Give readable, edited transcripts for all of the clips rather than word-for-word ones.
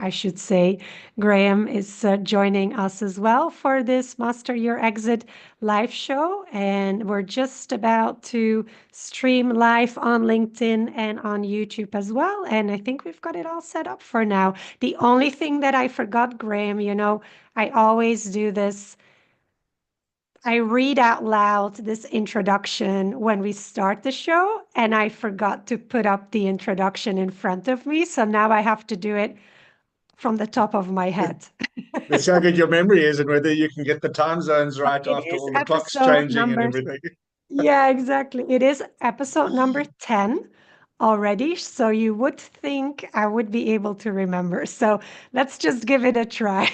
I should say. Graham is joining us as well for this Master Your Exit live show. And we're just about to stream live on LinkedIn and on YouTube as well. And I think we've got it all set up for now. The only thing that I forgot, Graham, I always do this. I read out loud this introduction when we start the show, and I forgot to put up the introduction in front of me. So now I have to do it from the top of my head. That's how good your memory is and whether you can get the time zones right It after is all the clocks episode changing and number, everything. yeah, exactly. It is episode number 10 already. So you would think I would be able to remember. So let's just give it a try.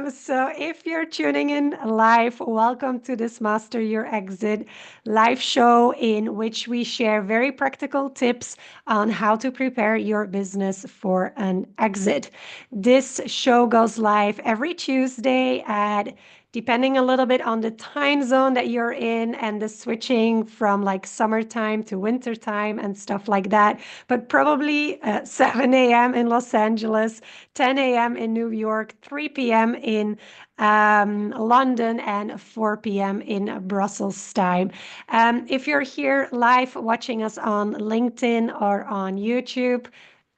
So if you're tuning in live, welcome to this Master Your Exit live show in which we share very practical tips on how to prepare your business for an exit. This show goes live every Tuesday at depending a little bit on the time zone that you're in and the switching from like summertime to wintertime and stuff like that. But probably 7 a.m. in Los Angeles, 10 a.m. in New York, 3 p.m. in London, and 4 p.m. in Brussels time. If you're here live watching us on LinkedIn or on YouTube,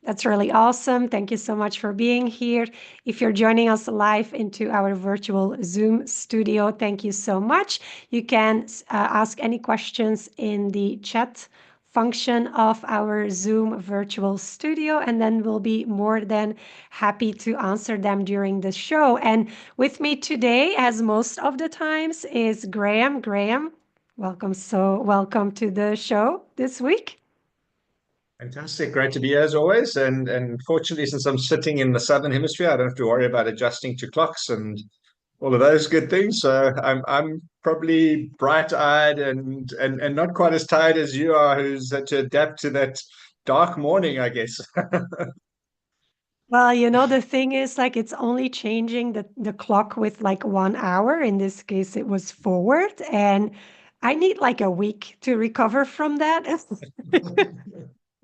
that's really awesome. Thank you so much for being here. If you're joining us live into our virtual Zoom studio, thank you so much. You can ask any questions in the chat function of our Zoom virtual studio, and then we'll be more than happy to answer them during the show. And with me today, as most of the times, is Graham. Graham, welcome. So welcome to the show this week. Fantastic. Great to be here as always. And fortunately, since I'm sitting in the southern hemisphere, I don't have to worry about adjusting to clocks and all of those good things. So I'm probably bright-eyed and not quite as tired as you are, who's had to adapt to that dark morning, I guess. Well, the thing is, like, it's only changing the clock with like 1 hour. In this case, it was forward, and I need like a week to recover from that.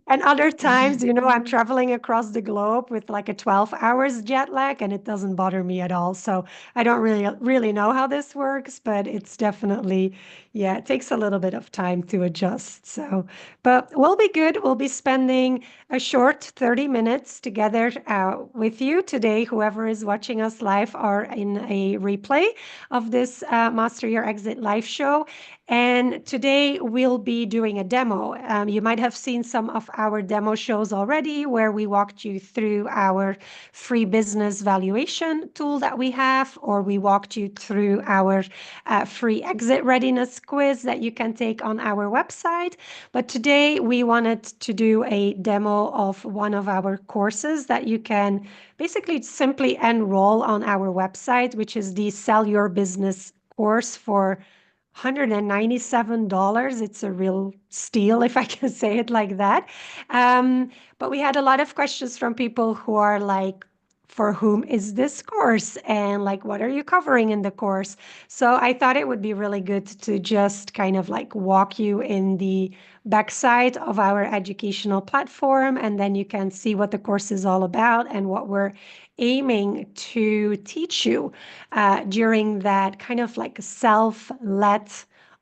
And other times, I'm traveling across the globe with like a 12 hours jet lag and it doesn't bother me at all. So I don't really know how this works, but it's definitely, yeah, it takes a little bit of time to adjust. So, but we'll be good. We'll be spending a short 30 minutes together with you today, whoever is watching us live or in a replay of this Master Your Exit live show. And today we'll be doing a demo. You might have seen some of our demo shows already where we walked you through our free business valuation tool that we have, or we walked you through our free exit readiness quiz that you can take on our website. But today we wanted to do a demo of one of our courses that you can basically simply enroll on our website, which is the Sell Your Business course for $197. It's a real steal, if I can say it like that. But we had a lot of questions from people who are like, for whom is this course? And like, what are you covering in the course? So I thought it would be really good to just kind of like walk you in the backside of our educational platform, and then you can see what the course is all about and what we're aiming to teach you during that kind of like self-led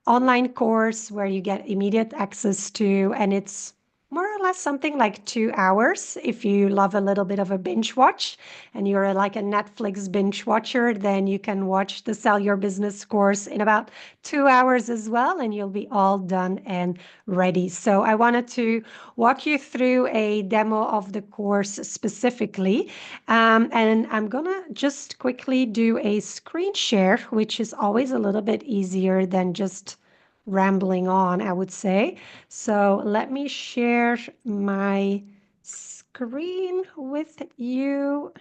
online course where you get immediate access to, and it's more or less something like 2 hours. If you love a little bit of a binge watch and you're like a Netflix binge watcher, then you can watch the Sell Your Business course in about 2 hours as well, and you'll be all done and ready. So I wanted to walk you through a demo of the course specifically. And I'm gonna just quickly do a screen share, which is always a little bit easier than just rambling on, I would say. So let me share my screen with you.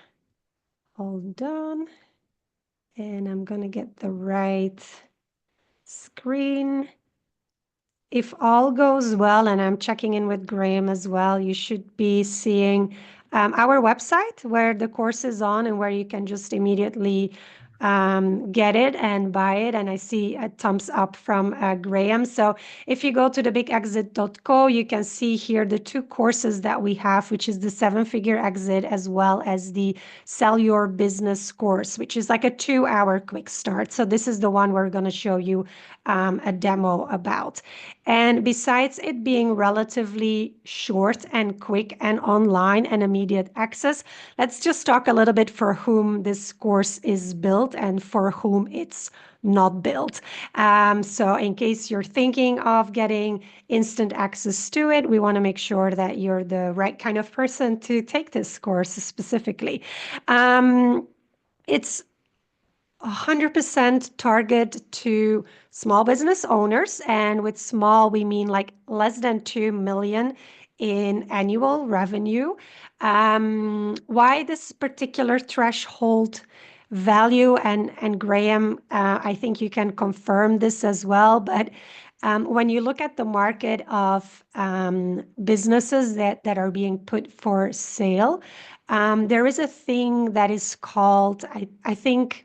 Hold on. And I'm gonna get the right screen. If all goes well, and I'm checking in with Graham as well, you should be seeing our website where the course is on and where you can just immediately get it and buy it. And I see a thumbs up from Graham. So if you go to thebigexit.co, you can see here the two courses that we have, which is the 7-figure exit as well as the Sell Your Business course, which is like a 2-hour quick start. So this is the one we're going to show you a demo about. And besides it being relatively short and quick and online and immediate access, let's just talk a little bit for whom this course is built and for whom it's not built. So in case you're thinking of getting instant access to it, we want to make sure that you're the right kind of person to take this course specifically. It's 100% target to small business owners. And with small, we mean like less than 2 million in annual revenue. Why this particular threshold value? And Graham, I think you can confirm this as well. But when you look at the market of businesses that are being put for sale, there is a thing that is called, I think,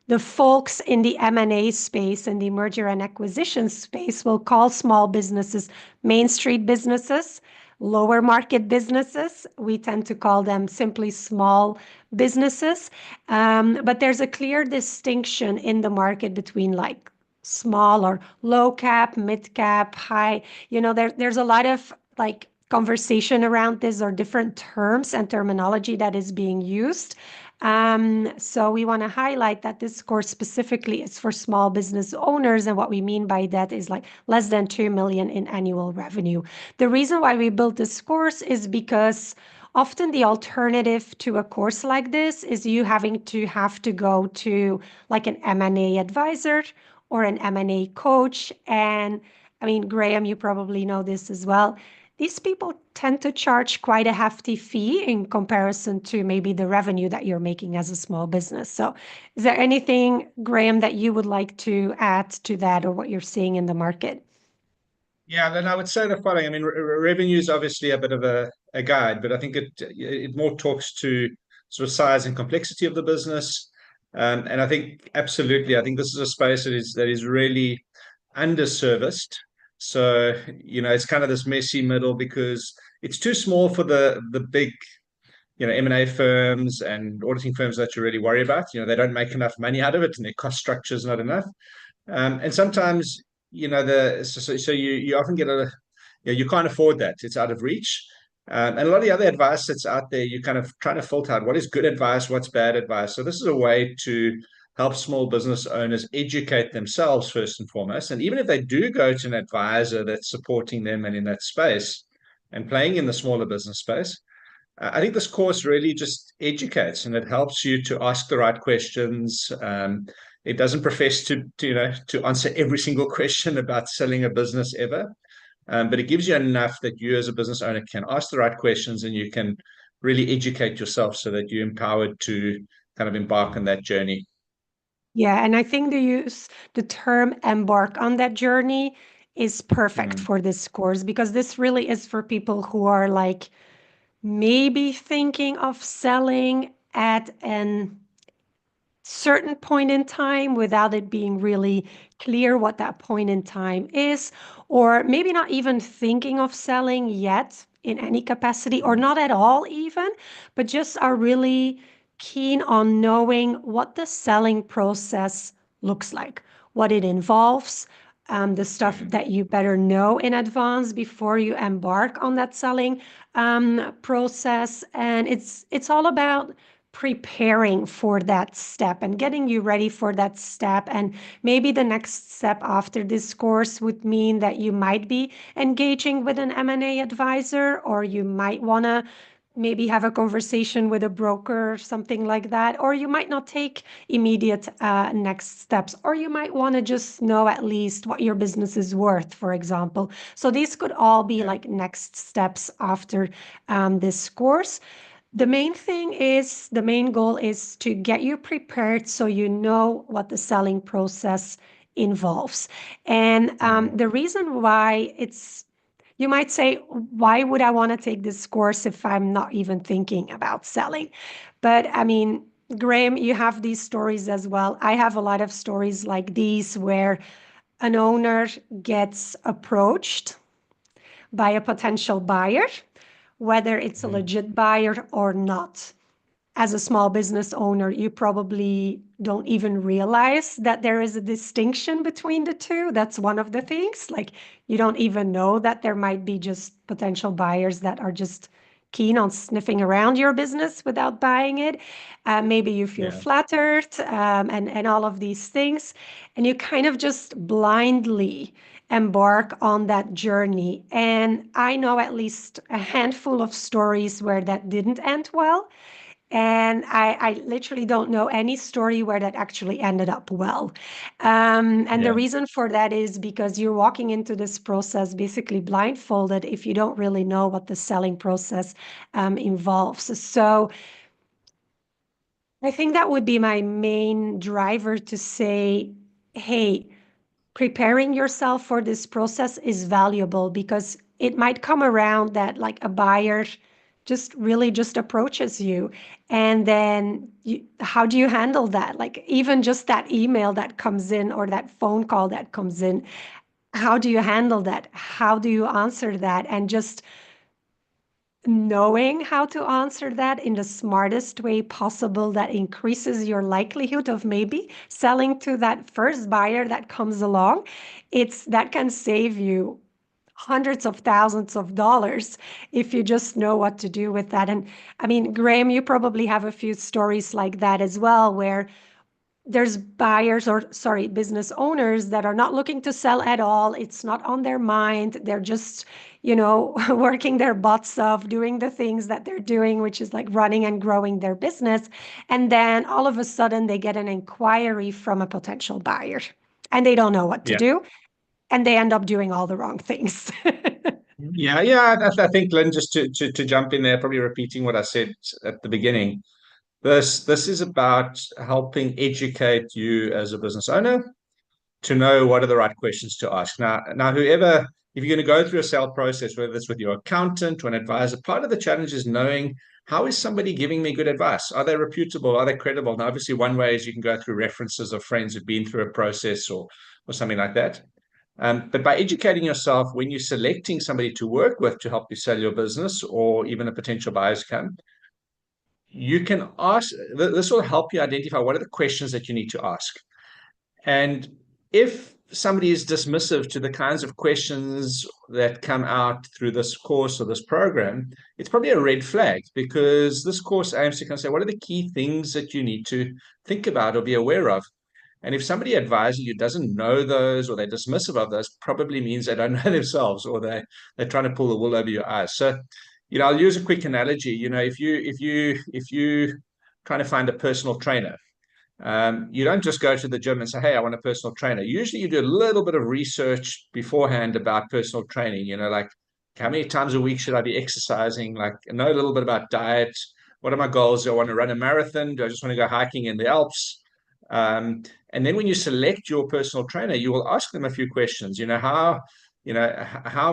the folks in the M&A space and the merger and acquisition space will call small businesses Main Street businesses, lower market businesses. We tend to call them simply small businesses. But there's a clear distinction in the market between like small or low cap, mid cap, high. There's a lot of like conversation around this or different terms and terminology that is being used. So we want to highlight that this course specifically is for small business owners. And what we mean by that is like less than 2 million in annual revenue. The reason why we built this course is because often the alternative to a course like this is you having to go to like an M&A advisor or an M&A coach. And I mean, Graham, you probably know this as well. These people tend to charge quite a hefty fee in comparison to maybe the revenue that you're making as a small business. So is there anything, Graham, that you would like to add to that or what you're seeing in the market? Yeah, then I would say the following. I mean, revenue is obviously a bit of a guide, but I think it more talks to sort of size and complexity of the business. And I think absolutely, I think this is a space that is really underserviced. So, it's kind of this messy middle because it's too small for the big, M&A firms and auditing firms that you really worry about. They don't make enough money out of it and their cost structure is not enough. And sometimes, so you often get you can't afford that. It's out of reach. And a lot of the other advice that's out there, you kind of trying to filter out what is good advice, what's bad advice. So this is a way to help small business owners educate themselves first and foremost. And even if they do go to an advisor that's supporting them and in that space and playing in the smaller business space, I think this course really just educates and it helps you to ask the right questions. It doesn't profess to answer every single question about selling a business ever, but it gives you enough that you as a business owner can ask the right questions and you can really educate yourself so that you're empowered to kind of embark on that journey. Yeah, and I think the term embark on that journey is perfect Mm. for this course because this really is for people who are like maybe thinking of selling at an certain point in time without it being really clear what that point in time is, or maybe not even thinking of selling yet in any capacity, or Mm. not at all, even, but just are really keen on knowing what the selling process looks like, what it involves. The stuff Mm. that you better know in advance before you embark on that selling process, and it's all about preparing for that step and getting you ready for that step. And maybe the next step after this course would mean that you might be engaging with an M&A advisor, or you might want to maybe have a conversation with a broker or something like that, or you might not take immediate next steps, or you might want to just know at least what your business is worth, for example. So these could all be Yeah. like next steps after this course. The main goal is to get you prepared so you know what the selling process involves. And Mm. the reason why it's you might say, why would I want to take this course if I'm not even thinking about selling? But I mean, Graham, you have these stories as well. I have a lot of stories like these where an owner gets approached by a potential buyer, whether it's a Mhm. legit buyer or not. As a small business owner, you probably don't even realize that there is a distinction between the two. That's one of the things. Like, you don't even know that there might be just potential buyers that are just keen on sniffing around your business without buying it. Maybe you feel Yeah. flattered, and all of these things. And you kind of just blindly embark on that journey. And I know at least a handful of stories where that didn't end well. And I literally don't know any story where that actually ended up well. And the Yeah. reason for that is because you're walking into this process basically blindfolded if you don't really know what the selling process involves. So I think that would be my main driver to say, hey, preparing yourself for this process is valuable because it might come around that like a buyer just really just approaches you, and then how do you handle that? Like even just that email that comes in or that phone call that comes in, how do you handle that? How do you answer that? And just knowing how to answer that in the smartest way possible that increases your likelihood of maybe selling to that first buyer that comes along, it's that can save you hundreds of thousands of dollars if you just know what to do with that. And I mean, Graham, you probably have a few stories like that as well, where there's buyers or sorry, business owners that are not looking to sell at all. It's not on their mind. They're just, working their butts off, doing the things that they're doing, which is like running and growing their business. And then all of a sudden they get an inquiry from a potential buyer and they don't know what to Yeah. do. And they end up doing all the wrong things. Yeah, yeah. I think, Lynn, just to jump in there, probably repeating what I said at the beginning. This is about helping educate you as a business owner to know what are the right questions to ask. Now, whoever, if you're going to go through a sale process, whether it's with your accountant or an advisor, part of the challenge is knowing how is somebody giving me good advice? Are they reputable? Are they credible? Now, obviously, one way is you can go through references of friends who've been through a process or something like that. But by educating yourself when you're selecting somebody to work with to help you sell your business or even a potential buyer's come, you can ask, this will help you identify what are the questions that you need to ask. And if somebody is dismissive to the kinds of questions that come out through this course or this program, it's probably a red flag because this course aims to kind of say, what are the key things that you need to think about or be aware of? And if somebody advising you doesn't know those or they're dismissive of those, probably means they don't know themselves or they're trying to pull the wool over your eyes. So, I'll use a quick analogy. If you trying to find a personal trainer, you don't just go to the gym and say, "Hey, I want a personal trainer." Usually, you do a little bit of research beforehand about personal training. Like how many times a week should I be exercising? Like know a little bit about diet. What are my goals? Do I want to run a marathon? Do I just want to go hiking in the Alps? And then when you select your personal trainer, you will ask them a few questions. How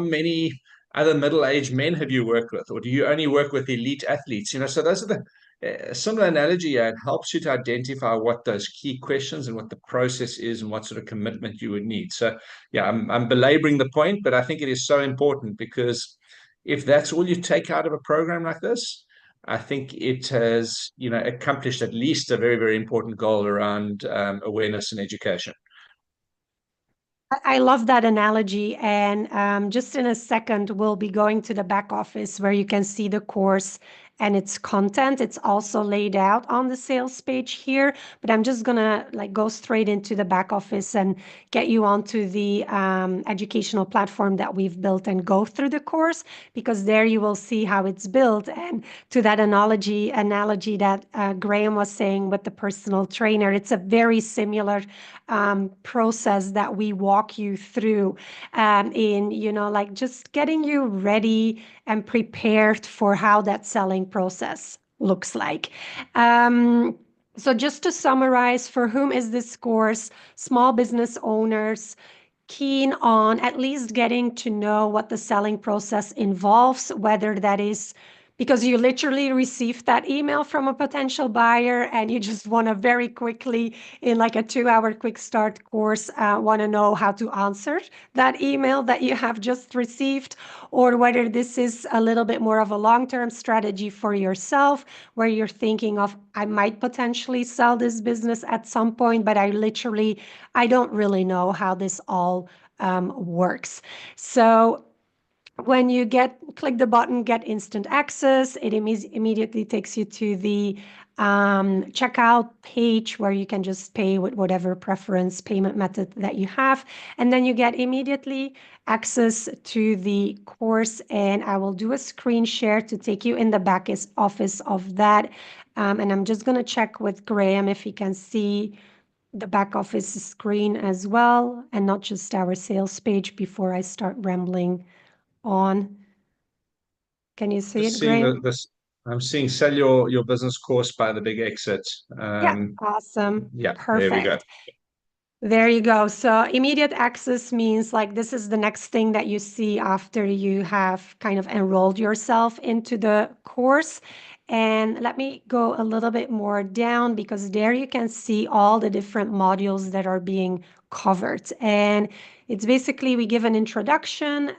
many other middle-aged men have you worked with, or do you only work with elite athletes? So those are the a similar analogy. It helps you to identify what those key questions and what the process is and what sort of commitment you would need. So, yeah, I'm belaboring the point, but I think it is so important because if that's all you take out of a program like this, I think it has, accomplished at least a very, very important goal around awareness and education. I love that analogy. And just in a second, we'll be going to the back office where you can see the course and its content. It's also laid out on the sales page here, but I'm just gonna like go straight into the back office and get you onto the educational platform that we've built and go through the course, because there you will see how it's built. And to that analogy that Graham was saying with the personal trainer, it's a very similar process that we walk you through in, like just getting you ready and prepared for how that selling process looks like. So just to summarize, for whom is this course? Small business owners, keen on at least getting to know what the selling process involves, whether that is because you literally received that email from a potential buyer and you just want to very quickly, in like a 2-hour quick start course, want to know how to answer that email that you have just received, or whether this is a little bit more of a long-term strategy for yourself where you're thinking of, I might potentially sell this business at some point, but I don't really know how this all works. So when you click the button, get instant access, it immediately takes you to the checkout page where you can just pay with whatever preference payment method that you have. And then you get immediately access to the course. And I will do a screen share to take you in the back office of that. And I'm just going to check with Graham if he can see the back office screen as well, and not just our sales page before I start rambling on. Can you see Just it, seeing Graham? this. I'm seeing sell your business course by the big exit. Yeah, awesome. Yeah, there we go. Perfect. There you go. So immediate access means like this is the next thing that you see after you have kind of enrolled yourself into the course. And let me go a little bit more down because there you can see all the different modules that are being covered. And it's basically we give an introduction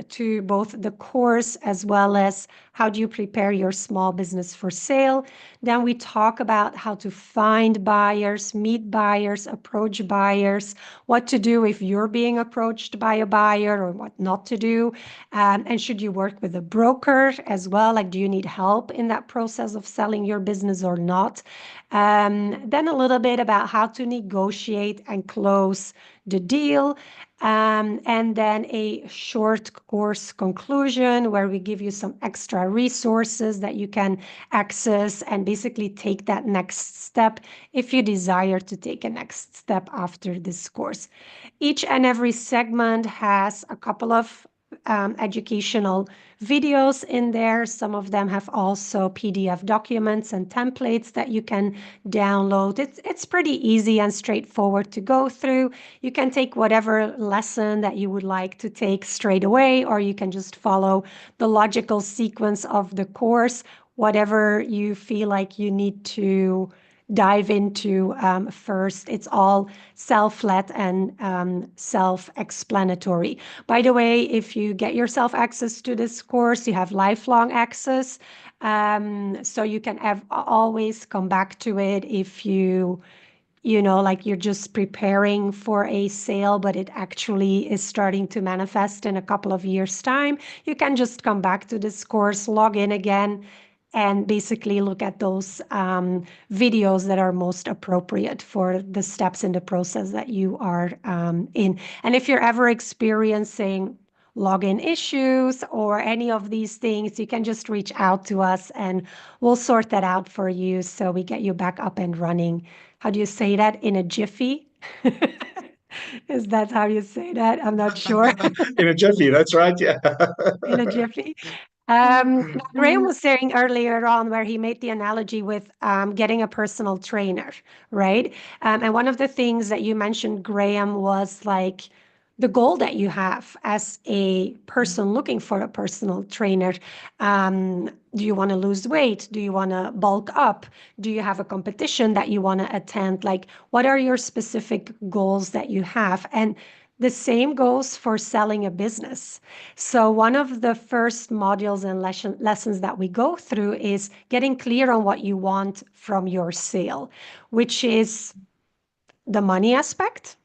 to both the course as well as how do you prepare your small business for sale. Then we talk about how to find buyers, meet buyers, approach buyers, what to do if you're being approached by a buyer or what not to do. And should you work with a broker as well? Like, do you need help in that process of selling your business or not? Then a little bit about how to negotiate and close the deal. And then a short course conclusion where we give you some extra resources that you can access and basically take that next step if you desire to take a next step after this course. Each and every segment has a couple of educational videos in there. Some of them have also PDF documents and templates that you can download. It's pretty easy and straightforward to go through. You can take whatever lesson that you would like to take straight away, or you can just follow the logical sequence of the course, whatever you feel like you need to dive into first. It's all self-led and self-explanatory. By the way, if you get yourself access to this course, you have lifelong access. So you can always come back to it if like you're just preparing for a sale, but it actually is starting to manifest in a couple of years' time. You can just come back to this course, log in again, and basically look at those videos that are most appropriate for the steps in the process that you are in. And if you're ever experiencing login issues or any of these things, you can just reach out to us and we'll sort that out for you so we get you back up and running. How do you say that? In a jiffy? Is that how you say that? I'm not sure. In a jiffy, that's right. Yeah. In a jiffy. Now Graham was saying earlier on where he made the analogy with getting a personal trainer, right? And one of the things that you mentioned, Graham, was like the goal that you have as a person looking for a personal trainer. Do you want to lose weight? Do you want to bulk up? Do you have a competition that you want to attend? Like, what are your specific goals that you have? And the same goes for selling a business. So, one of the first modules and lessons that we go through is getting clear on what you want from your sale, which is the money aspect,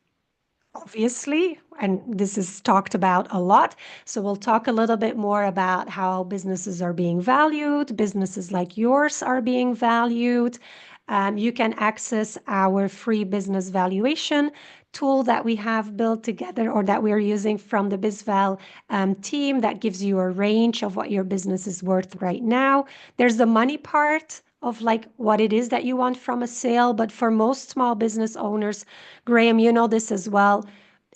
obviously, and this is talked about a lot. So, we'll talk a little bit more about how businesses are being valued, businesses like yours are being valued. You can access our free business valuation tool that we have built together or that we're using from the BizVal team that gives you a range of what your business is worth right now. There's the money part of like what it is that you want from a sale. But for most small business owners, Graham, you know this as well,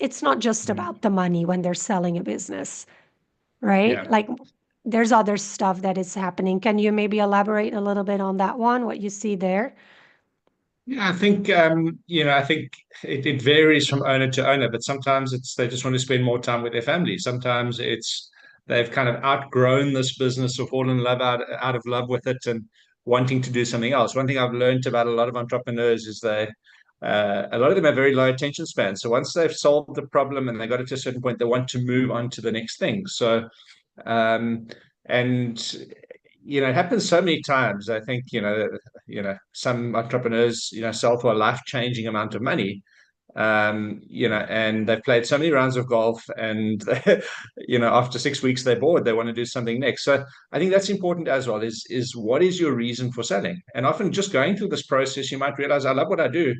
it's not just about the money when they're selling a business, right? Yeah. Like there's other stuff that is happening. Can you maybe elaborate a little bit on that one, what you see there? Yeah, I think I think it varies from owner to owner, but sometimes it's they just want to spend more time with their family. Sometimes it's they've kind of outgrown this business or fallen in love out of love with it and wanting to do something else. One thing I've learned about a lot of entrepreneurs is they a lot of them have very low attention spans. So once they've solved the problem and they got it to a certain point, they want to move on to the next thing. So um, and it happens so many times. I think some entrepreneurs sell for a life-changing amount of money, and they've played so many rounds of golf, and after 6 weeks they're bored. They want to do something next. So I think that's important as well. Is what is your reason for selling? And often just going through this process, you might realize I love what I do.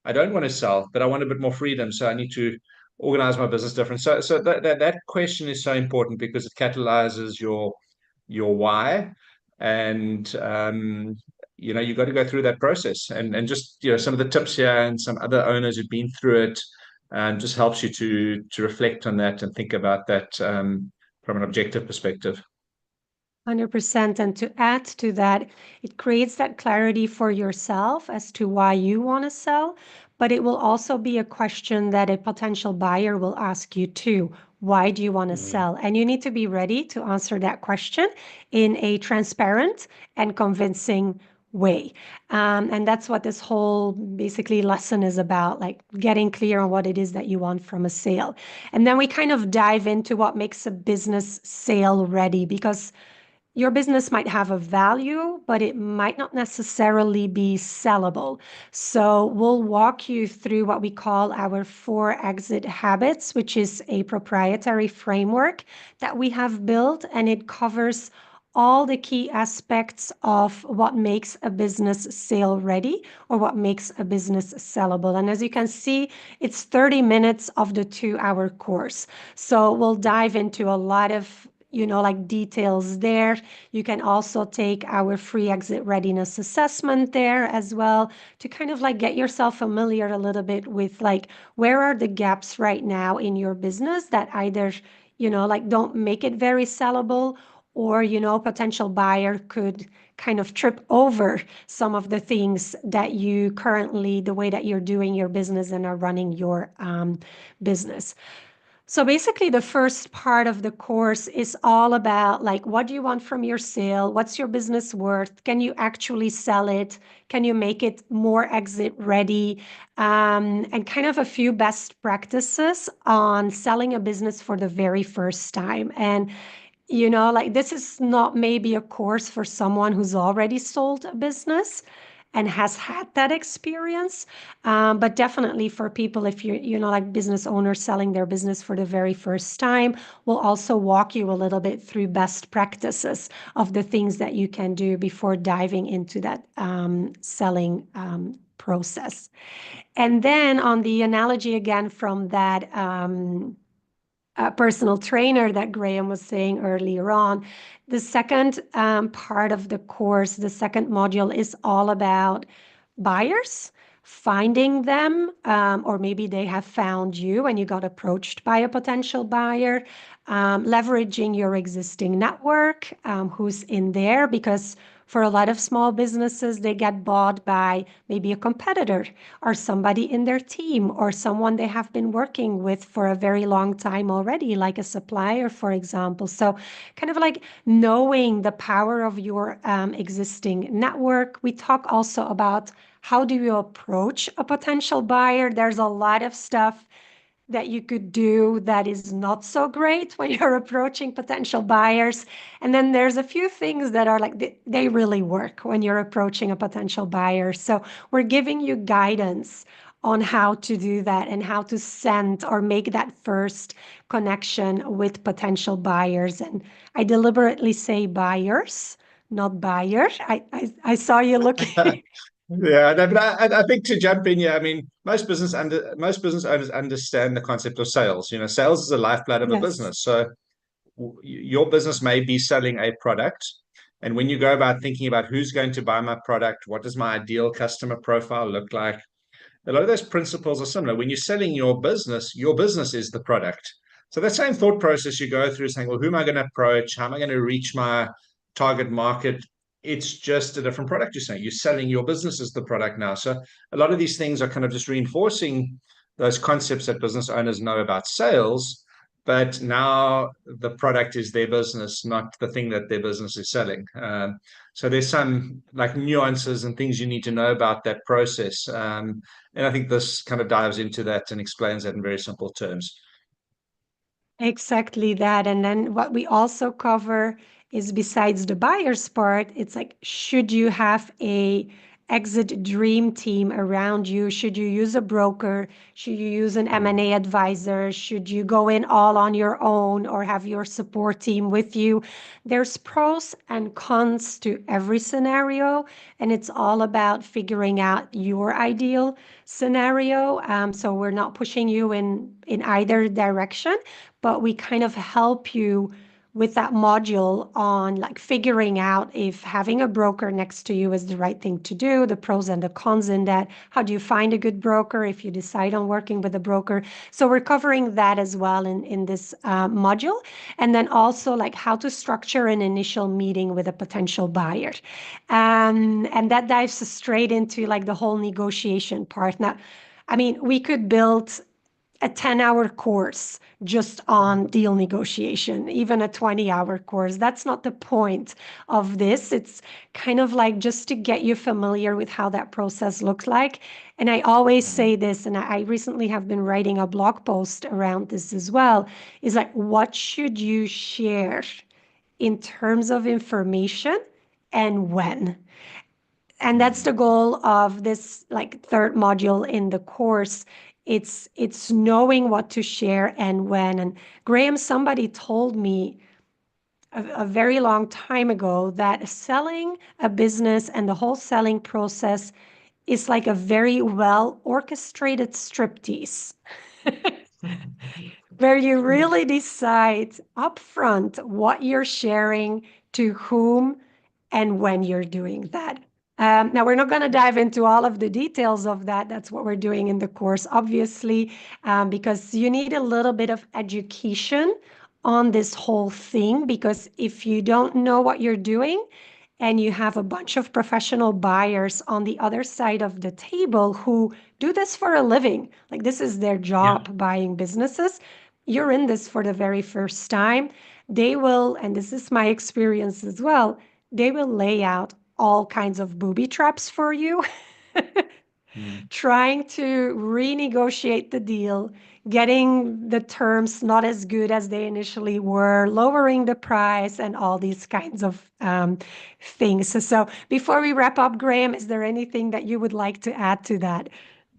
I don't want to sell, but I want a bit more freedom. So I need to organize my business different. So that question is so important because it catalyzes your why, and you've got to go through that process. And just some of the tips here and some other owners who've been through it, just helps you to reflect on that and think about that from an objective perspective. 100%. And to add to that, it creates that clarity for yourself as to why you want to sell, but it will also be a question that a potential buyer will ask you too. Why do you want to Mm. sell? And you need to be ready to answer that question in a transparent and convincing way. And that's what this whole basically lesson is about, like getting clear on what it is that you want from a sale. And then we kind of dive into what makes a business sale ready, because your business might have a value, but it might not necessarily be sellable. So we'll walk you through what we call our 4 exit habits, which is a proprietary framework that we have built, and it covers all the key aspects of what makes a business sale ready or what makes a business sellable. And as you can see, it's 30 minutes of the 2-hour course. So we'll dive into a lot of like details there. You can also take our free exit readiness assessment there as well to kind of like get yourself familiar a little bit with like where are the gaps right now in your business that either, like don't make it very sellable, or, potential buyer could kind of trip over some of the things that you currently, the way that you're doing your business and are running your business. So basically, the first part of the course is all about like, what do you want from your sale? What's your business worth? Can you actually sell it? Can you make it more exit ready? And kind of a few best practices on selling a business for the very first time. And like this is not maybe a course for someone who's already sold a business and has had that experience. But definitely for people, if you're, like business owners selling their business for the very first time, we'll also walk you a little bit through best practices of the things that you can do before diving into that selling process. And then on the analogy again from that personal trainer that Graham was saying earlier on. The second part of the course, the second module, is all about buyers, finding them, or maybe they have found you and you got approached by a potential buyer, leveraging your existing network, who's in there, because for a lot of small businesses, they get bought by maybe a competitor or somebody in their team or someone they have been working with for a very long time already, like a supplier, for example. So, kind of like knowing the power of your existing network. We talk also about how do you approach a potential buyer. There's a lot of stuff that you could do that is not so great when you're approaching potential buyers. And then there's a few things that are like they really work when you're approaching a potential buyer. So we're giving you guidance on how to do that and how to send or make that first connection with potential buyers. And I deliberately say buyers, not buyer. I saw you looking. Yeah, no, but I think to jump in here, I mean, most business owners understand the concept of sales. Sales is the lifeblood of a Yes. business. So your business may be selling a product, and when you go about thinking about who's going to buy my product, what does my ideal customer profile look like, a lot of those principles are similar. When you're selling your business is the product. So that same thought process you go through saying, well, who am I going to approach? How am I going to reach my target market? it's just a different product you're saying. You're selling your business as the product now. So a lot of these things are kind of just reinforcing those concepts that business owners know about sales, but now the product is their business, not the thing that their business is selling. So there's some like nuances and things you need to know about that process. And I think this kind of dives into that and explains that in very simple terms. Exactly that. And then what we also cover is besides the buyer's part, it's like, should you have a exit dream team around you? Should you use a broker? Should you use an M&A advisor? Should you go in all on your own or have your support team with you? There's pros and cons to every scenario, and it's all about figuring out your ideal scenario. So we're not pushing you in either direction, but we kind of help you with that module on like figuring out if having a broker next to you is the right thing to do, the pros and the cons in that. How do you find a good broker if you decide on working with a broker? So we're covering that as well in this module. And then also like how to structure an initial meeting with a potential buyer. And that dives straight into like the whole negotiation part. Now, I mean, we could build a 10-hour course just on deal negotiation, even a 20-hour course. That's not the point of this. It's kind of like just to get you familiar with how that process looks like. And I always say this, and I recently have been writing a blog post around this as well, is like, what should you share in terms of information and when? And that's the goal of this like third module in the course. It's knowing what to share and when. And Graham, somebody told me a very long time ago that selling a business and the whole selling process is like a very well orchestrated striptease where you really decide upfront what you're sharing, to whom, and when you're doing that. Now, we're not going to dive into all of the details of that. That's what we're doing in the course, obviously, because you need a little bit of education on this whole thing. Because if you don't know what you're doing, and you have a bunch of professional buyers on the other side of the table who do this for a living, like this is their Yeah. job, buying businesses, you're in this for the very first time. They will, and this is my experience as well, they will lay out all kinds of booby traps for you, trying to renegotiate the deal, getting the terms not as good as they initially were, lowering the price, and all these kinds of things. So before we wrap up, Graham, is there anything that you would like to add to that?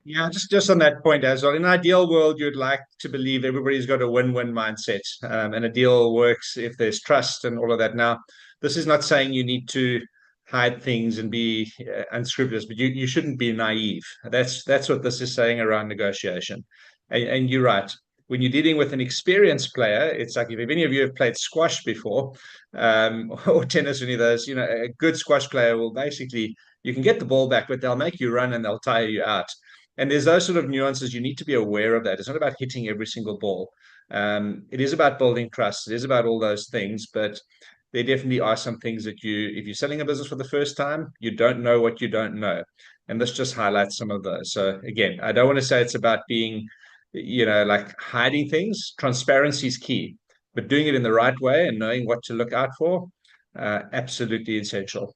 Yeah, just on that point as well. In an ideal world, you'd like to believe everybody's got a win-win mindset, and a deal works if there's trust and all of that. Now, this is not saying you need to hide things and be unscrupulous, but you shouldn't be naive. That's what this is saying around negotiation. And you're right. When you're dealing with an experienced player, it's like if any of you have played squash before, or tennis, or any of those, a good squash player will basically you can get the ball back, but they'll make you run and they'll tire you out. And there's those sort of nuances. You need to be aware of that. It's not about hitting every single ball. It is about building trust. It is about all those things. But there definitely are some things that if you're selling a business for the first time, you don't know what you don't know. And this just highlights some of those. So again, I don't want to say it's about being, like hiding things. Transparency is key, but doing it in the right way and knowing what to look out for, absolutely essential.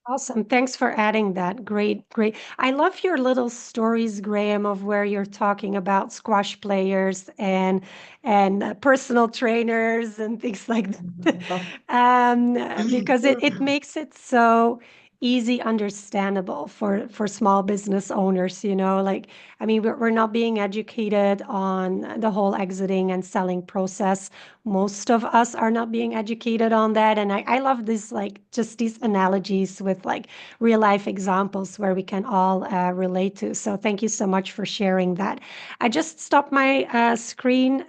Awesome. Thanks for adding that. Great, great. I love your little stories, Graham, of where you're talking about squash players and personal trainers and things like that. Because it makes it so easy understandable for small business owners, like I mean we're not being educated on the whole exiting and selling process. Most of us are not being educated on that, and I love this, like just these analogies with like real life examples where we can all relate to. So thank you so much for sharing that. I just stopped my screen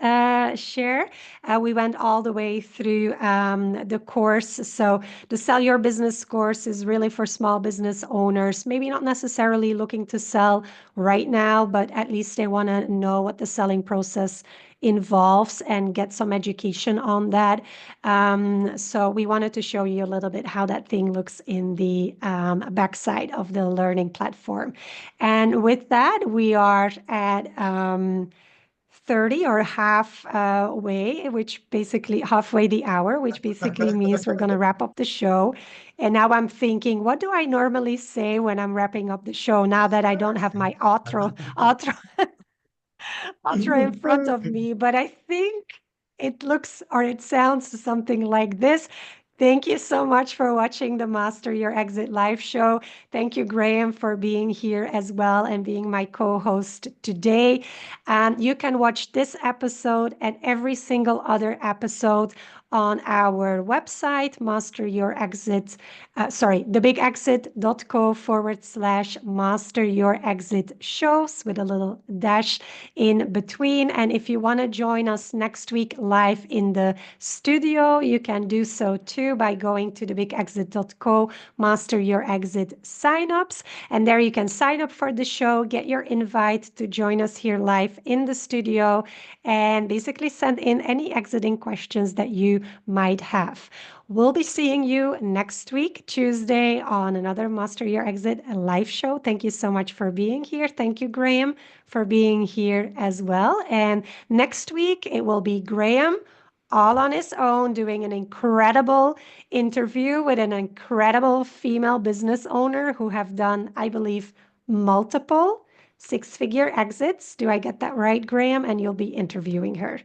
share. We went all the way through the course. So the Sell Your Business course is really for small business owners, maybe not necessarily looking to sell right now, but at least they want to know what the selling process involves and get some education on that. So we wanted to show you a little bit how that thing looks in the backside of the learning platform. And with that, we are at 30 or half way, which basically halfway the hour, which basically means we're going to wrap up the show. And now I'm thinking, what do I normally say when I'm wrapping up the show now that I don't have my outro in front of me? But I think it looks or it sounds something like this. Thank you so much for watching the Master Your Exit live show. Thank you, Graham, for being here as well and being my co-host today. You can watch this episode and every single other episode on our website, Master Your Exit, thebigexit.co/Master Your Exit shows with a little dash in between. And if you want to join us next week live in the studio, you can do so too by going to thebigexit.co, Master Your Exit signups. And there you can sign up for the show, get your invite to join us here live in the studio, and basically send in any exiting questions that you might have. We'll be seeing you next week, Tuesday, on another Master Your Exit live show. Thank you so much for being here. Thank you, Graham, for being here as well. And next week, it will be Graham all on his own doing an incredible interview with an incredible female business owner who have done, I believe, multiple six-figure exits. Do I get that right, Graham? And you'll be interviewing her.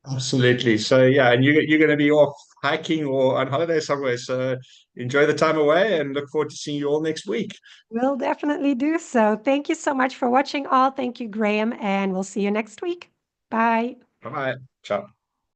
Absolutely. So yeah, and you're going to be off hiking or on holiday somewhere. So enjoy the time away and look forward to seeing you all next week. We'll definitely do so. Thank you so much for watching all. Thank you, Graham, and we'll see you next week. Bye. Bye. Ciao.